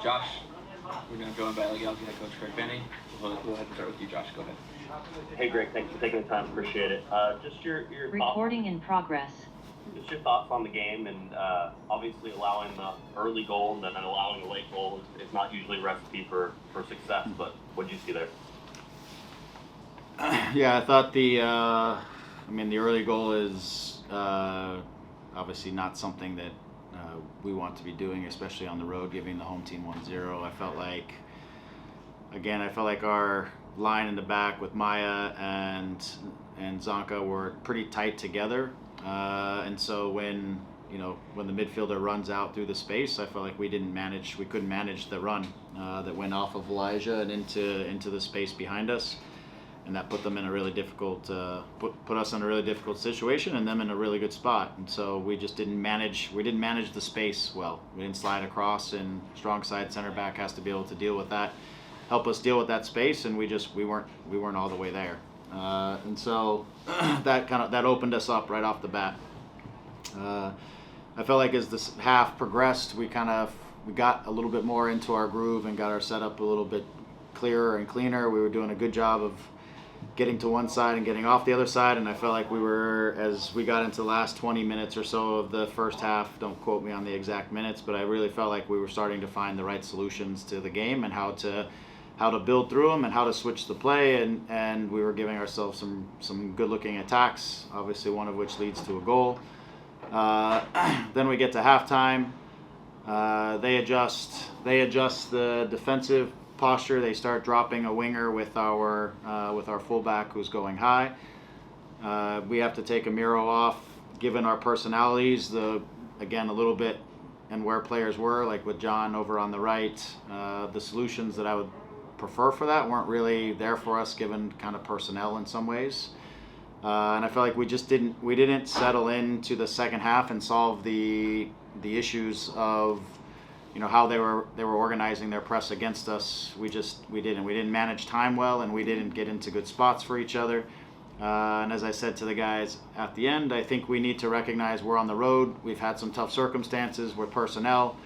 Josh, we're going to go in by Galaxy head coach Greg Vanney. We'll go ahead and start with you, Josh. Go ahead. Hey, Greg. Thanks for taking the time. Appreciate it. Just your Recording thoughts, in progress. just your thoughts on the game, and obviously allowing the early goal and then allowing a late goal is not usually a recipe for success. But what did you see there? Yeah, I thought the early goal is obviously not something that we want to be doing, especially on the road, giving the home team 1-0. I felt like our line in the back with Maya and Zonka were pretty tight together, and so when the midfielder runs out through the space, I felt like we couldn't manage the run that went off of Elijah and into the space behind us. And that put them in a really difficult, put us in a really difficult situation, and them in a really good spot. And so we just didn't manage. We didn't manage the space well. We didn't slide across, and strong side center back has to be able to deal with that, help us deal with that space, and we weren't all the way there. And so that opened us up right off the bat. I felt like as this half progressed, we got a little bit more into our groove and got our setup a little bit clearer and cleaner. We were doing a good job of getting to one side and getting off the other side, and I felt like we were, as we got into the last 20 minutes or so of the first half, don't quote me on the exact minutes, but I really felt like we were starting to find the right solutions to the game and how to build through them and how to switch the play, and we were giving ourselves some good looking attacks, obviously one of which leads to a goal. Then we get to halftime. They adjust the defensive posture. They start dropping a winger with our fullback who's going high. We have to take Amiro off, given our personalities. Again, a little bit and where players were, like with John over on the right. The solutions that I would prefer for that weren't really there for us, given kind of personnel in some ways. And I felt like we didn't settle into the second half and solve the issues of how they were organizing their press against us. We didn't manage time well, and we didn't get into good spots for each other. And as I said to the guys at the end, I think we need to recognize we're on the road. We've had some tough circumstances with personnel.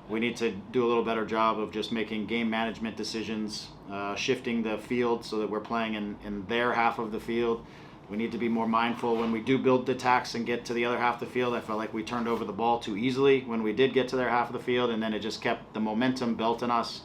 We need to do a little better job of just making game management decisions, shifting the field so that we're playing in their half of the field. We need to be more mindful when we do build the attacks and get to the other half of the field. I felt like we turned over the ball too easily when we did get to their half of the field, and then it just kept the momentum built in us.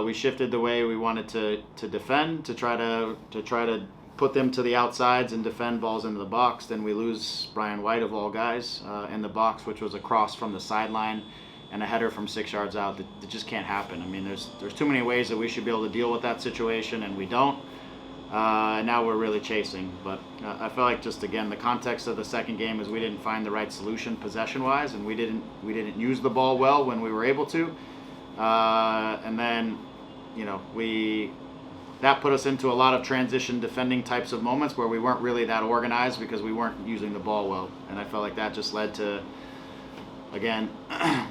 We shifted the way we wanted to defend to try to put them to the outsides and defend balls into the box. Then we lose Brian White, of all guys, in the box, which was a cross from the sideline and a header from 6 yards out. That just can't happen. I mean, there's too many ways that we should be able to deal with that situation, and we don't. Now we're really chasing, but I feel like just again the context of the second game is we didn't find the right solution possession-wise, and we didn't use the ball well when we were able to, and then that put us into a lot of transition defending types of moments where we weren't really that organized because we weren't using the ball well, and I felt like that just led to again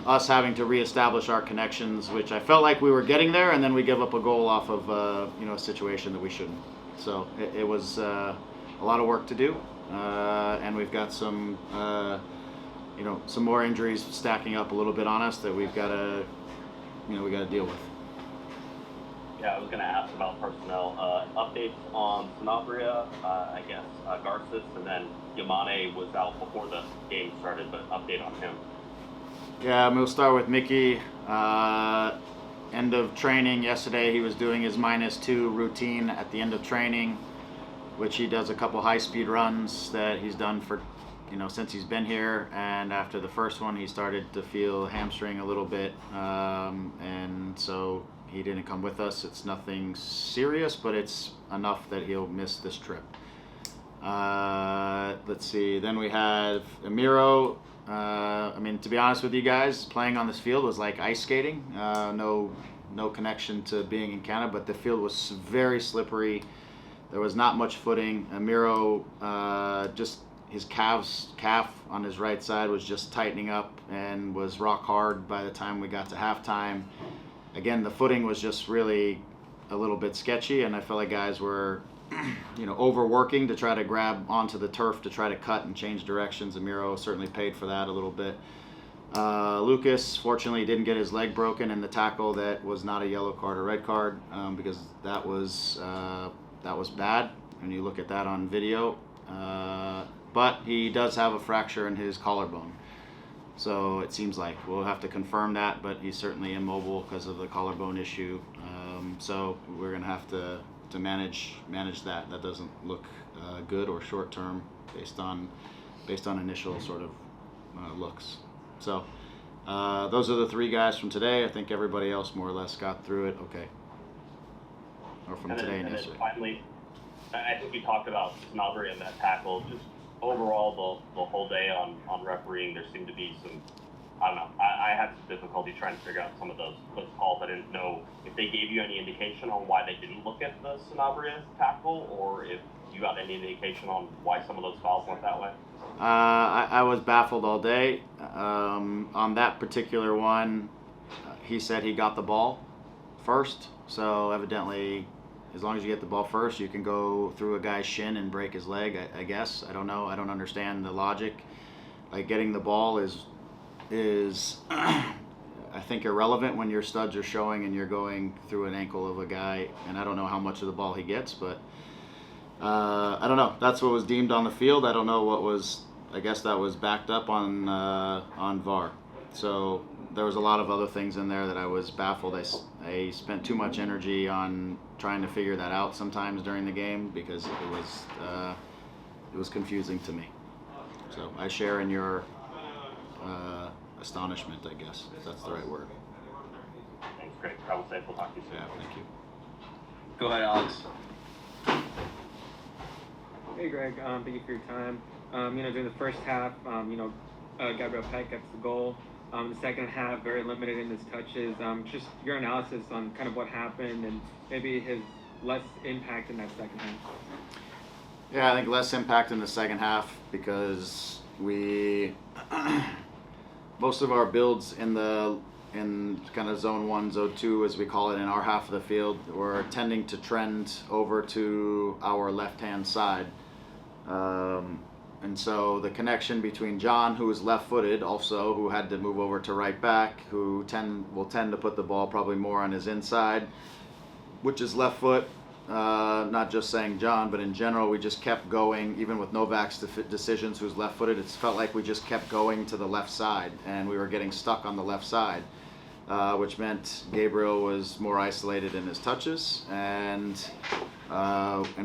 us having to reestablish our connections, which I felt like we were getting there, and then we give up a goal off of a situation that we shouldn't. So it was a lot of work to do, and we've got some more injuries stacking up a little bit on us that we've got to deal with. Yeah, I was going to ask about personnel. Updates on Sanabria, I guess Garces, and then Yamane was out before the game started, but update on him. Yeah, we'll start with Mickey. End of training yesterday, he was doing his -2 routine at the end of training, which he does a couple high-speed runs that he's done for, since he's been here. And after the first one, he started to feel hamstring a little bit, and so he didn't come with us. It's nothing serious, but it's enough that he'll miss this trip. Let's see. Then we have Amiro. To be honest with you guys, playing on this field was like ice skating. No connection to being in Canada, but the field was very slippery. There was not much footing. Amiro, just his calf on his right side was just tightening up and was rock hard by the time we got to halftime. Again, the footing was just really a little bit sketchy, and I felt like guys were overworking to try to grab onto the turf to try to cut and change directions. Amiro certainly paid for that a little bit. Lucas, fortunately, didn't get his leg broken in the tackle. That was not a yellow card or red card, because that was bad when you look at that on video. But he does have a fracture in his collarbone. So it seems like we'll have to confirm that, but he's certainly immobile because of the collarbone issue. So we're going to have to manage that. That doesn't look good or short term based on initial sort of looks. So those are the 3 guys from today. I think everybody else more or less got through it okay. Or from today and yesterday. Finally, I think you talked about Sanabria and that tackle. Just overall, the whole day on refereeing, there seemed to be some, I don't know, I had some difficulty trying to figure out some of those calls. I didn't know if they gave you any indication on why they didn't look at the Sanabria tackle, or if you got any indication on why some of those fouls went that way. I was baffled all day. On that particular one, he said he got the ball first, so evidently, as long as you get the ball first, you can go through a guy's shin and break his leg, I guess. I don't know. I don't understand the logic. Like, getting the ball is I think irrelevant when your studs are showing and you're going through an ankle of a guy, and I don't know how much of the ball he gets, but I don't know. That's what was deemed on the field. I don't know what was. I guess that was backed up on VAR. So there was a lot of other things in there that I was baffled. I spent too much energy on trying to figure that out sometimes during the game because it was confusing to me. So I share in your astonishment, I guess, if that's the right word. Thanks, Greg. Travel safe. We'll talk to you soon. Yeah, thank you. Go ahead, Alex. Hey Greg, thank you for your time. During the first half, Gabriel Peck gets the goal. The second half, very limited in his touches. Just your analysis on kind of what happened and maybe his less impact in that second half. Yeah, I think less impact in the second half because most of our builds in kind of zone 1, zone 2, as we call it, in our half of the field, were tending to trend over to our left-hand side. And so the connection between John, who is left-footed also, who had to move over to right back, who will tend to put the ball probably more on his inside, which is left foot. Not just saying John, but in general, we just kept going, even with Novak's decisions, who's left-footed. It felt like we just kept going to the left side, and we were getting stuck on the left side, which meant Gabriel was more isolated in his touches, and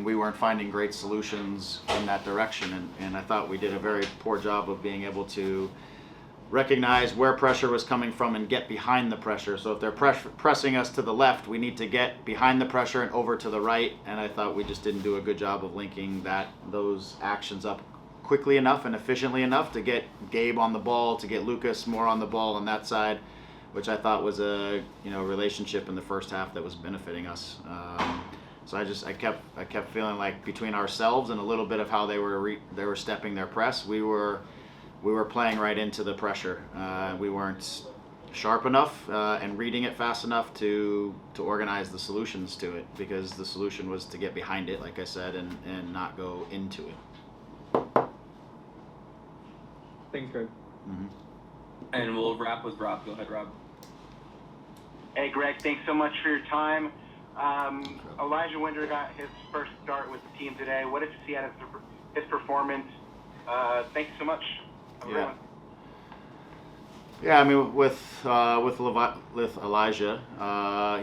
we weren't finding great solutions in that direction. And I thought we did a very poor job of being able to recognize where pressure was coming from and get behind the pressure. So if they're pressing us to the left, we need to get behind the pressure and over to the right. And I thought we just didn't do a good job of linking those actions up quickly enough and efficiently enough to get Gabe on the ball, to get Lucas more on the ball on that side, which I thought was a relationship in the first half that was benefiting us. So I kept feeling like between ourselves and a little bit of how they were stepping their press, we were playing right into the pressure. We weren't sharp enough and reading it fast enough to organize the solutions to it, because the solution was to get behind it, like I said, and not go into it. Thanks, Greg. Mm-hmm. And we'll wrap with Rob. Go ahead, Rob. Hey, Greg, thanks so much for your time. Elijah Winder got his first start with the team today. What did you see out of his performance? Thanks so much, everyone. Yeah, I mean, with Elijah,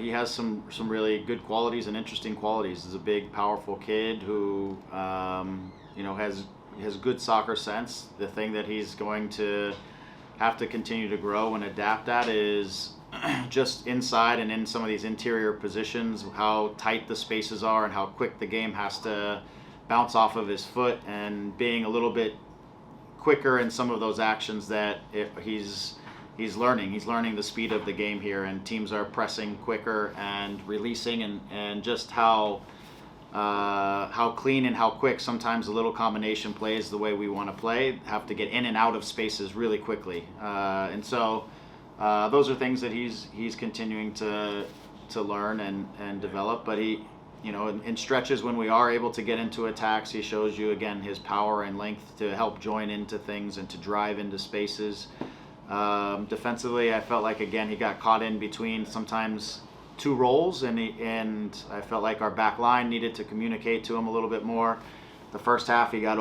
he has some really good qualities and interesting qualities. He's a big, powerful kid who has good soccer sense. The thing that he's going to have to continue to grow and adapt at is just inside and in some of these interior positions, how tight the spaces are and how quick the game has to bounce off of his foot, and being a little bit quicker in some of those actions that he's learning the speed of the game here, and teams are pressing quicker and releasing, and just how clean and how quick sometimes a little combination plays the way we want to play have to get in and out of spaces really quickly, and so those are things that he's continuing to learn and develop. But he, in stretches when we are able to get into attacks, he shows you again his power and length to help join into things and to drive into spaces. Defensively, I felt like again he got caught in between sometimes two roles, and I felt like our back line needed to communicate to him a little bit more. The first half he got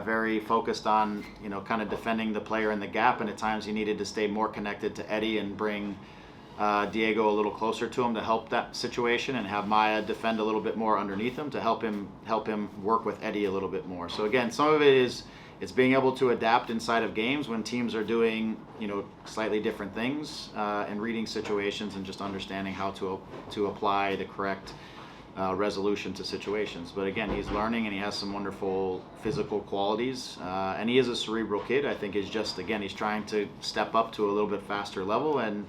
very focused on kind of defending the player in the gap, and at times he needed to stay more connected to Eddie and bring Diego a little closer to him to help that situation, and have Maya defend a little bit more underneath him to help him work with Eddie a little bit more. So again, some of it is it's being able to adapt inside of games when teams are doing slightly different things, and reading situations and just understanding how to apply the correct resolution to situations. But again, he's learning, and he has some wonderful physical qualities, and he is a cerebral kid. I think he's trying to step up to a little bit faster level, and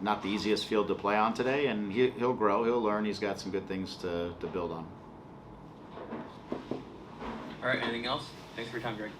not the easiest field to play on today, and he'll grow, he'll learn. He's got some good things to build on. All right, anything else? Thanks for your time, Greg.